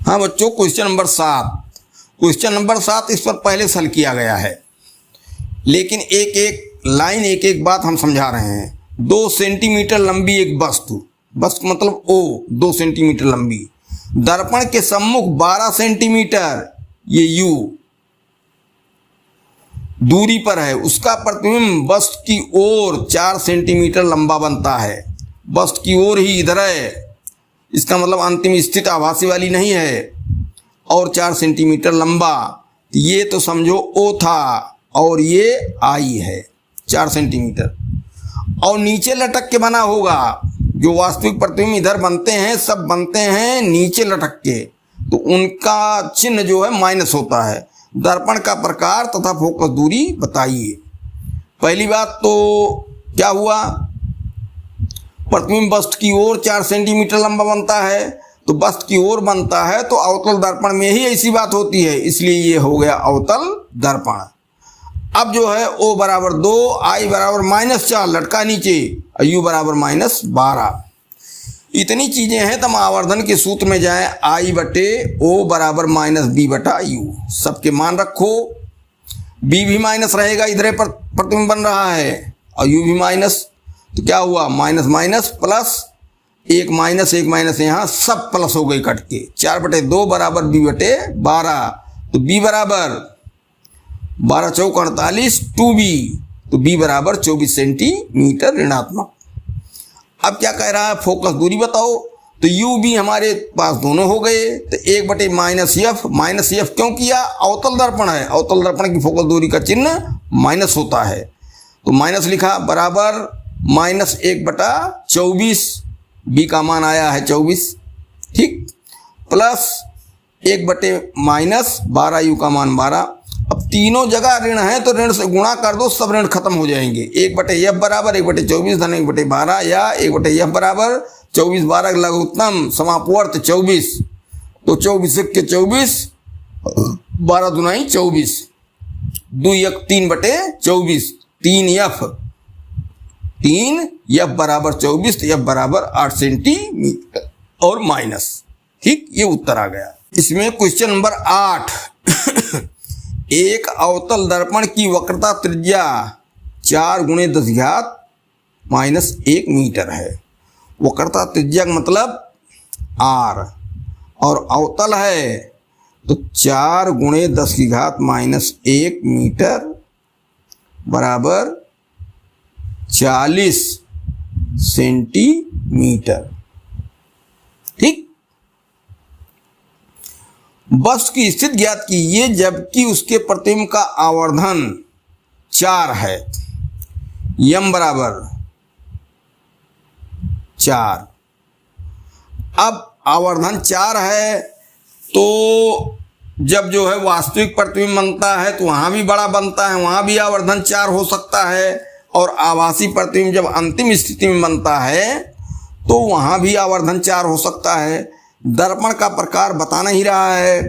हाँ बच्चों, question number 7 इस पर पहले से हल किया गया है, लेकिन एक एक लाइन एक एक बात हम समझा रहे हैं। 2 सेंटीमीटर लंबी एक वस्तु मतलब ओ 2 सेंटीमीटर लंबी, दर्पण के सम्मुख 12 सेंटीमीटर ये यू दूरी पर है, उसका प्रतिबिंब वस्तु की ओर 4 सेंटीमीटर लंबा बनता है। वस्तु की ओर ही इधर है, इसका मतलब अंतिम स्थिति आभासी वाली नहीं है, और 4 सेंटीमीटर लंबा। ये तो समझो ओ था और ये आई है 4 सेंटीमीटर, और नीचे लटक के बना होगा। जो वास्तविक प्रतिबिंब इधर बनते हैं सब बनते हैं नीचे लटक के, तो उनका चिन्ह जो है माइनस होता है। दर्पण का प्रकार तथा फोकस दूरी बताइए। पहली बात तो क्या हुआ, प्रतिबिंब वस्तु की ओर 4 सेंटीमीटर लंबा बनता है, तो वस्तु की ओर बनता है तो अवतल दर्पण में ही ऐसी बात होती है, इसलिए ये हो गया अवतल दर्पण। अब जो है O बराबर 2, I बराबर -4 लटका नीचे, और U बराबर -12। इतनी चीजें हैं, तब आवर्धन के सूत्र में जाएं, I बटे O बराबर -B बटा U। सबके मान रखो, B भी माइनस रहेगा, इधर पर प्रतिबिंब बन रहा है, और U भी माइनस, तो क्या हुआ माइनस माइनस प्लस, एक माइनस यहाँ सब प्लस हो गई कट के। 4/2 बराबर B बटे 12, तो B बराबर 12 चौक 48 2B, तो B बराबर 24 सेंटीमीटर ऋणात्मक। अब क्या कह रहा है, फोकस दूरी बताओ, तो U भी हमारे पास दोनों हो गए, तो 1/-F क्यों किया, अवतल दर्पण है, अवतल दर्पण की फोकस दूरी का चिन्ह माइनस होता है, तो माइनस लिखा बराबर -1/24, B का मान आया है 24, ठीक, प्लस 1/-12 U का मान 12। अब तीनों जगह ऋण है तो ऋण से गुणा कर दो, सब ऋण खत्म हो जाएंगे। 1/F बराबर 1/24 धन 1/12, या 1/F बराबर 24/12 लघुत्तम समापवर्त 24, तो 24 के 24, 12 दूनाई 24, 2 1 3/24, 3F बराबर 24, तो F बराबर 8 सेंटीमीटर और माइनस, ठीक, ये उत्तर आ गया। इसमें क्वेश्चन नंबर 8 एक अवतल दर्पण की वक्रता त्रिज्या 4 × 10⁻⁻1 मीटर है। वक्रता त्रिज्या का मतलब R, और अवतल है तो 4 × 10⁻⁻1 मीटर बराबर 40 सेंटीमीटर, ठीक। वस्तु की स्थिति ज्ञात कीजिए जबकि उसके प्रतिबिंब का आवर्धन 4 है, m बराबर 4। अब आवर्धन 4 है तो जब जो है वास्तविक प्रतिबिंब बनता है तो वहाँ भी बड़ा बनता है, वहाँ भी आवर्धन 4 हो सकता है, और आभासी प्रतिबिंब जब अंतिम स्थिति में बनता है तो वहाँ भी आवर्धन 4 हो सकता है। दर्पण का प्रकार बता नहीं रहा है,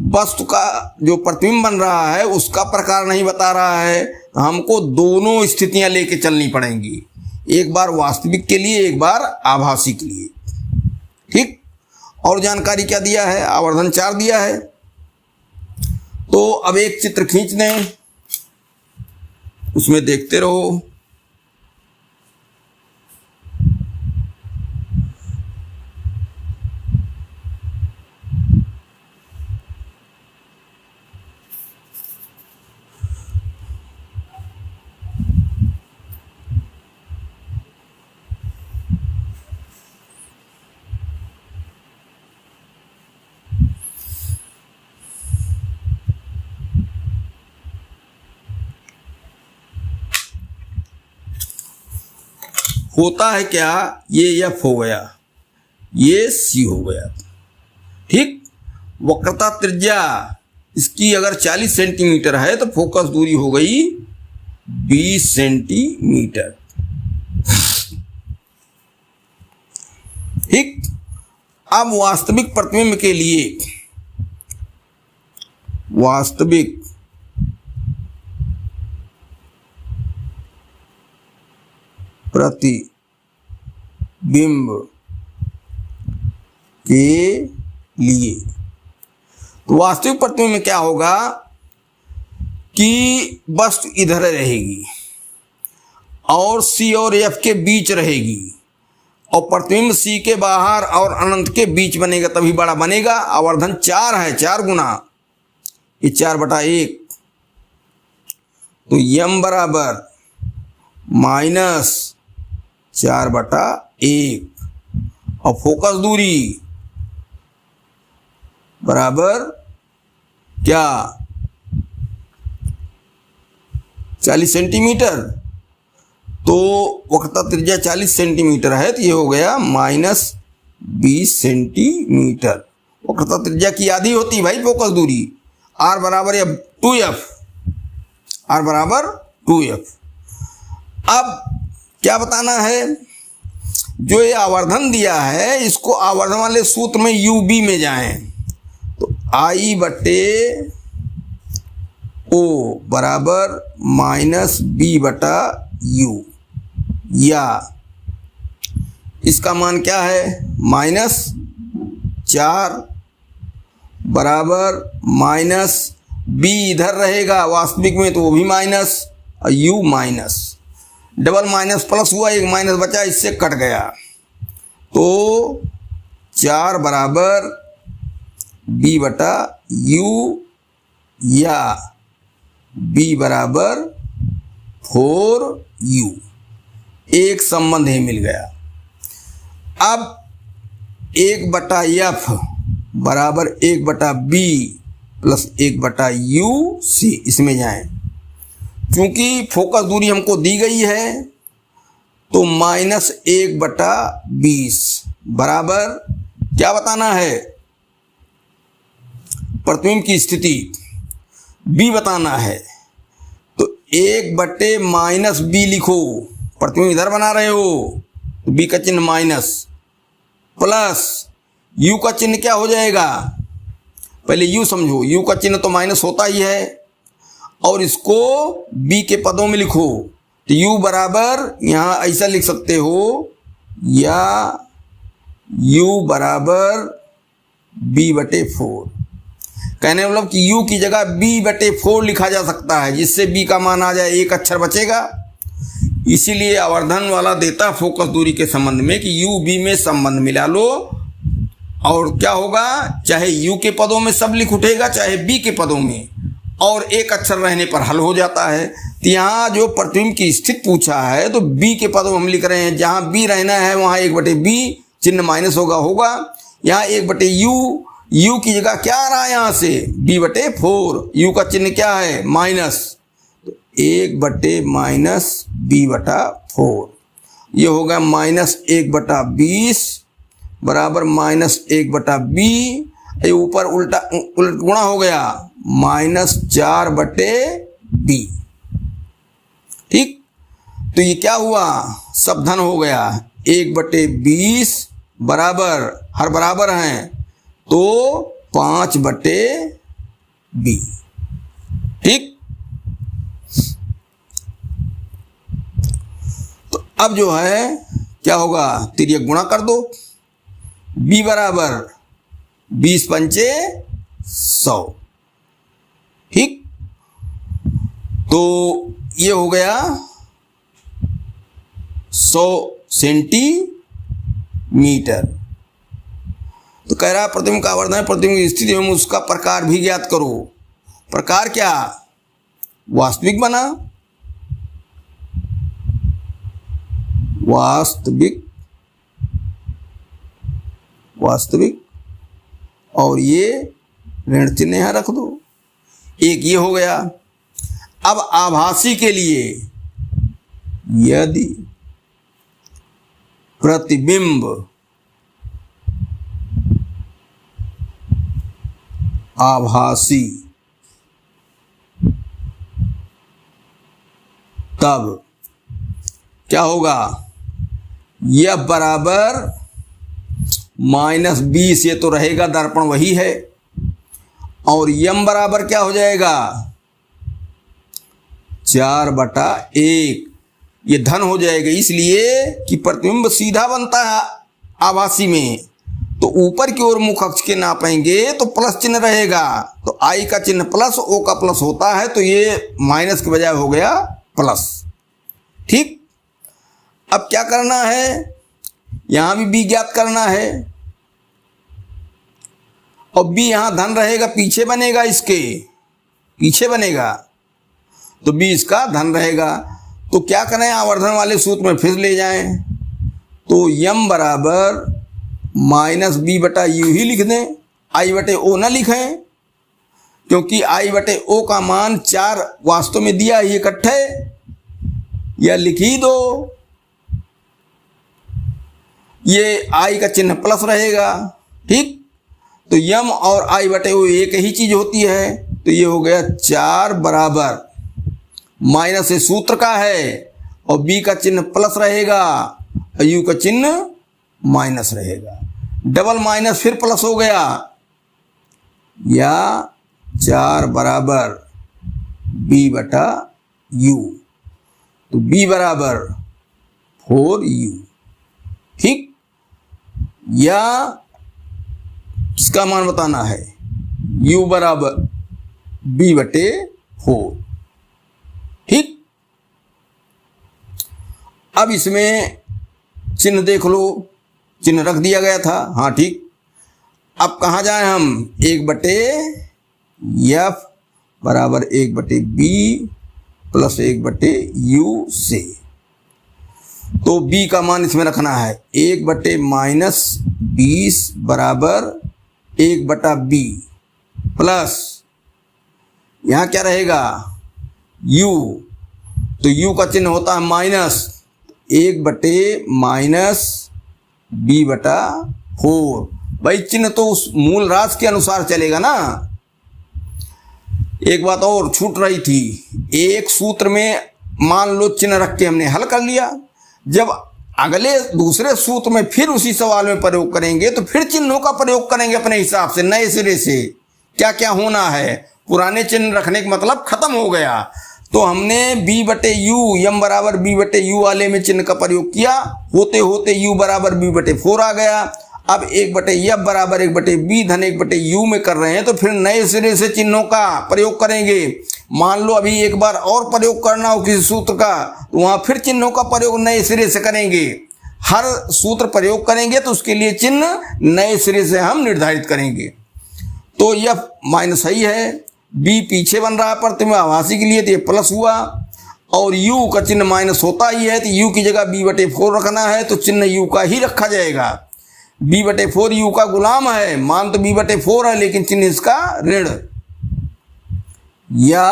वस्तु का जो प्रतिबिंब बन रहा है उसका प्रकार नहीं बता रहा है, तो हमको दोनों स्थितियां लेके चलनी पड़ेंगी, एक बार वास्तविक के लिए एक बार आभासी के लिए, ठीक। और जानकारी क्या दिया है, आवर्धन 4 दिया है। तो अब एक चित्र खींच दें, उसमें देखते रहो। होता है क्या, ये F हो गया, ये C हो गया, ठीक। वक्रता त्रिज्या इसकी अगर 40 सेंटीमीटर है तो फोकस दूरी हो गई 20 सेंटीमीटर, ठीक। अब वास्तविक प्रतिबिंब के लिए वास्तविक प्रतिबिंब के लिए तो वास्तविक प्रतिबिंब में क्या होगा कि वस्तु इधर रहेगी और सी और एफ के बीच रहेगी और प्रतिबिंब सी के बाहर और अनंत के बीच बनेगा, तभी बड़ा बनेगा। आवर्धन 4 है, 4 गुना, ये 4/1, तो यम बराबर -4/1 और फोकस दूरी बराबर क्या 40 सेंटीमीटर। तो वक्रता त्रिज्या 40 सेंटीमीटर है, तो ये हो गया -20 सेंटीमीटर। वक्रता त्रिज्या की आधी होती है भाई फोकस दूरी। r बराबर 2f, r बराबर 2f। अब क्या बताना है, जो ये आवर्धन दिया है इसको आवर्धन वाले सूत्र में UB में जाएं, तो I/O बराबर -B/U, या इसका मान क्या है -4 बराबर -B इधर रहेगा वास्तविक में, तो वो भी माइनस और U minus, double minus plus हुआ, एक माइनस बचा, इससे कट गया। तो 4 बराबर B/U या B बराबर 4U, एक संबंध ही मिल गया। अब 1/F बराबर 1/B प्लस 1/U/C, इसमें जाएं। क्योंकि फोकस दूरी हमको दी गई है तो -1/20 बराबर क्या बताना है, प्रतिबिंब की स्थिति B बताना है। तो 1/-B लिखो, प्रतिबिंब इधर बना रहे हो तो B का चिन्ह माइनस, प्लस U का चिन्ह क्या हो जाएगा, पहले U समझो, U का चिन्ह तो माइनस होता ही है, और इसको B के पदों में लिखो तो U बराबर यहाँ ऐसा लिख सकते हो, या U बराबर B/4। कहने मतलब कि U की जगह B/4 लिखा जा सकता है, जिससे B का मान आ जाए, एक अक्षर बचेगा। इसीलिए आवर्धन वाला देता फोकस दूरी के संबंध में कि U B में संबंध मिला लो, और क्या होगा, चाहे U के पदों में सब लिख उठेगा, चाहे B के पदों में, और एक अक्षर रहने पर हल हो जाता है। तो यहाँ जो प्रतिबिंब की स्थिति पूछा है तो B के पदों में हम लिख रहे हैं, जहाँ B रहना है वहाँ 1/B, चिन्ह माइनस होगा। यहाँ 1/U, U की जगह क्या आ रहा है यहाँ से B/4, U का चिन्ह क्या है माइनस, तो 1/-B/4, ये होगा -1/20 बराबर -1/B, ये ऊपर उल्टा गुणा हो गया -4/B। ठीक, तो ये क्या हुआ, सब धन हो गया, 1/20 बराबर, हर बराबर हैं तो 5/B। ठीक, तो अब जो है क्या होगा, तिर्यक गुणा कर दो, B बराबर 20×5 100। ठीक, तो ये हो गया 100 सेंटीमीटर। तो कह रहा प्रतिबिंब का आवर्धन, प्रतिबिंब की स्थिति एवं उसका प्रकार भी ज्ञात करो। प्रकार क्या, वास्तविक बना, वास्तविक, और ये ऋण चिन्ह यहां रख दो, एक ये हो गया। अब आभासी के लिए, यदि प्रतिबिंब आभासी तब क्या होगा, यह बराबर -20, ये तो रहेगा, दर्पण वही है, और यम बराबर क्या हो जाएगा 4/1, ये धन हो जाएगा, इसलिए कि प्रतिबिंब सीधा बनता है आभासी में, तो ऊपर की ओर मुख अक्ष के नापेंगे तो प्लस चिन्ह रहेगा, तो आई का चिन्ह प्लस, ओ का प्लस होता है, तो ये माइनस के बजाय हो गया प्लस। ठीक, अब क्या करना है, यहां भी बी ज्ञात करना है, और बी यहां धन रहेगा, पीछे बनेगा, इसके पीछे बनेगा, तो बी इसका धन रहेगा। तो क्या करें, आवर्धन वाले सूत्र में फिर ले जाएं, तो यम बराबर माइनस बी बटा यू ही लिख दें, आई बटे ओ ना लिखें, क्योंकि आई बटे ओ का मान 4 वास्तव में दिया है इकट्ठे, या लिख ही दो, ये आई का चिन्ह प्लस रहेगा। ठीक, तो यम और आई बटे ओ एक ही चीज होती है, तो ये हो गया 4 बराबर माइनस से सूत्र का है, और बी का चिन्ह प्लस रहेगा और यू का चिन्ह माइनस रहेगा, डबल माइनस फिर प्लस हो गया, या 4 बराबर बी बटा यू, तो बी बराबर 4u। ठीक, या इसका मान बताना है, u बराबर b बटे 4। ठीक, अब इसमें चिन्ह देख लो, चिन्ह रख दिया गया था। हाँ ठीक, अब कहाँ जाए हम, 1 बटे एफ बराबर 1 बटे बी प्लस 1 बटे यू से, तो बी का मान इसमें रखना है, 1 बटे माइनस 20 बराबर 1 बटा बी प्लस यहाँ क्या रहेगा u, तो u का चिन्ह होता है माइनस, 1 बटे माइनस b बटा 4। भाई चिन्ह तो उस मूल राशि के अनुसार चलेगा ना। एक बात और छूट रही थी, एक सूत्र में मान लो चिन्ह रख के हमने हल कर लिया, जब अगले दूसरे सूत्र में फिर उसी सवाल में प्रयोग करेंगे तो फिर चिन्हों का प्रयोग करेंगे अपने हिसाब से, नए सिरे से क्या क्या होना है। पुराने चिन्ह रखने का मतलब खत्म हो गया, तो हमने b बटे यू, यम बराबर b बटे यू वाले में चिन्ह का प्रयोग किया, होते होते u बराबर b बटे 4 आ गया। अब 1 बटे एफ बराबर 1 बटे बी धन 1 बटे यू में कर रहे हैं, तो फिर नए सिरे से चिन्हों का प्रयोग करेंगे। मान लो अभी एक बार और प्रयोग करना हो किसी सूत्र का, तो वहां फिर चिन्हों का प्रयोग नए सिरे से करेंगे। हर सूत्र प्रयोग करेंगे तो उसके लिए चिन्ह नए सिरे से हम निर्धारित करेंगे। तो यह माइनस ही है, बी पीछे बन रहा है प्रतिमावासी के लिए, तो ये प्लस हुआ, और u का चिन्ह माइनस होता ही है, तो u की जगह b बटे 4 रखना है, तो चिन्ह u का ही रखा जाएगा। b बटे 4 u का गुलाम है, मान तो b बटे 4 है लेकिन चिन्ह इसका ऋण, या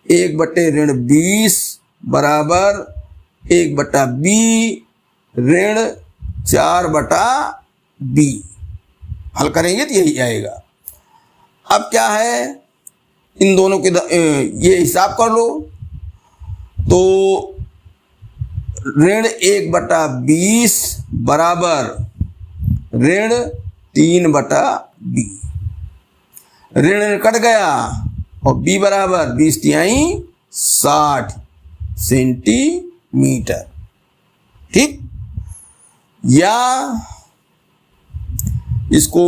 1 बटे ऋण 20 बराबर 1 बटा b ऋण 4 बटा b। हल करेंगे तो यही आएगा। अब क्या है, इन दोनों के ये हिसाब कर लो, तो ऋण 1 बटा 20 बराबर ऋण 3 बटा b, ऋण कट गया और b बराबर 20 तिहाई 60 सेंटीमीटर। ठीक, या इसको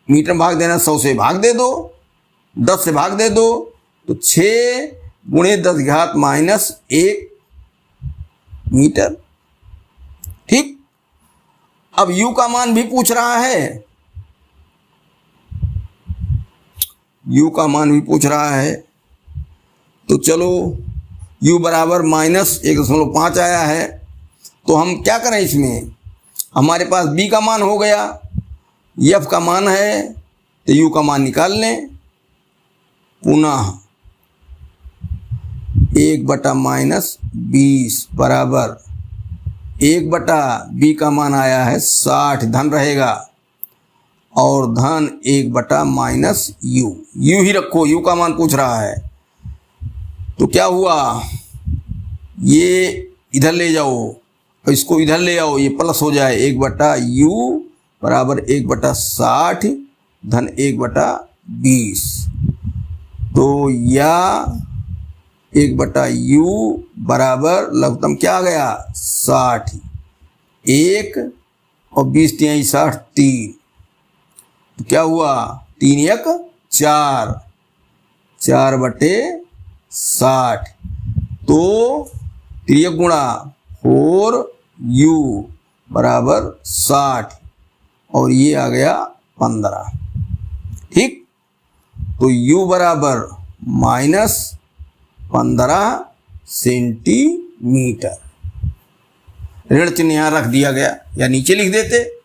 मीटर में भाग देना, 100 से भाग दे दो, 10 से भाग दे दो, तो 6 गुणे 10 घात माइनस 1 मीटर। ठीक, अब u का मान भी पूछ रहा है, u का मान भी पूछ रहा है, तो चलो u बराबर माइनस 1.5 आया है, तो हम क्या करें, इसमें हमारे पास b का मान हो गया, f का मान है, तो u का मान निकाल लें। पुनः 1 बटा माइनस 20 बराबर 1 बटा b का मान आया है 60 धन रहेगा, और धन 1 बटा माइनस u, u ही रखो, u का मान पूछ रहा है। तो क्या हुआ, ये इधर ले जाओ और इसको इधर ले आओ, ये प्लस हो जाए, 1 बटा u बराबर 1 बटा 60 धन 1 बटा 20, तो या 1 बटा u बराबर लघुत्तम क्या आ गया 60, 1 और 20 तिहाई 60 3, तो क्या हुआ 3 1 4, 4/60, तो 3 गुणा 4u बराबर 60 और ये आ गया 15। ठीक, तो u बराबर -15 सेंटीमीटर। ऋण चिन्ह यहाँ रख दिया गया या नीचे लिख देते